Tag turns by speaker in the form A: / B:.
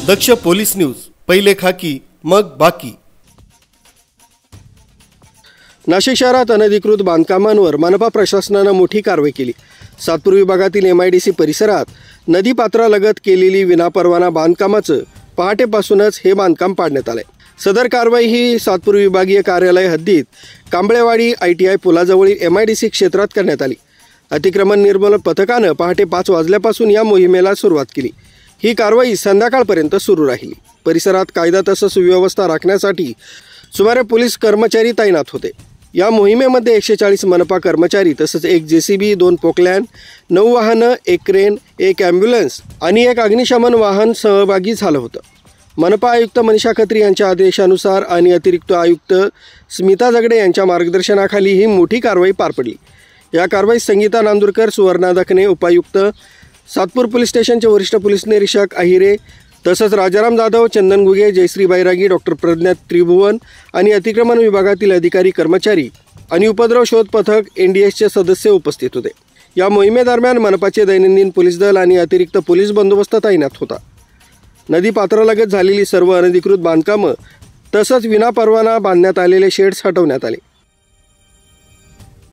A: दक्ष police news, पहिले खाकी मग बाकी।
B: नाशिक शहरात अनधिकृत बांधकामांवर मनपा प्रशासनाने मोठी कारवाई केली। सातपूर विभागातील MIDC परिसरात नदीपात्रालगत केलेली विनापरवाना बांधकामाचं पहाटेपासूनच हे बांधकाम पाडण्यात आले। सदर कारवाई ही सातपूर विभागीय कार्यालय हद्दीत कांबळेवाडी ITI पुलाजवळील MIDC क्षेत्रात करण्यात आली। अतिक्रमण निर्मूलन पथकाने पहाटे 5 वाजल्यापासून या मोहिमेला सुरुवात केली। ही कारवाई संध्याकाळपर्यंत सुरू राहिली। परिसरात कायदा तसंच सुव्यवस्था राखण्यासाठी सुमारे पोलीस कर्मचारी तैनात होते। या मोहिमेमध्ये 140 मनपा कर्मचारी तसंच 1 JCB, 2 पोकलॅन, 9 वाहनं, 1 क्रेन, 1 ॲम्ब्युलन्स आणि 1 अग्निशमन वाहन सहभागी झालं होतं। मनपा आयुक्त मनीषा खत्री यांच्या आदेशानुसार आणि अतिरिक्त आयुक्त स्मिता जगडे यांच्या मार्गदर्शनाखाली ही मोठी कारवाई पार पडली। या कारवाईत संगीता नांदुरकर, सुवर्णा दखने, उपायुक्त सातपूर पोलीस स्टेशनचे वरिष्ठ पोलीस निरीक्षक अहिरे तसंच राजाराम जाधव, चंदन गुगे, जयश्री बैरागी, डॉक्टर प्रज्ञा त्रिभुवन आणि अतिक्रमण विभागातील अधिकारी कर्मचारी आणि उपद्रव शोध पथक NDSचे सदस्य उपस्थित होते। या मोहिमेदरम्यान मनपाचे दैनंदिन पोलीस दल आणि अतिरिक्त पोलीस बंदोबस्त तैनात होता। नदीपात्रालगत झालेली सर्व अनधिकृत बांधकामं तसंच विनापरवाना बांधण्यात आलेले शेड्स हटवण्यात आले।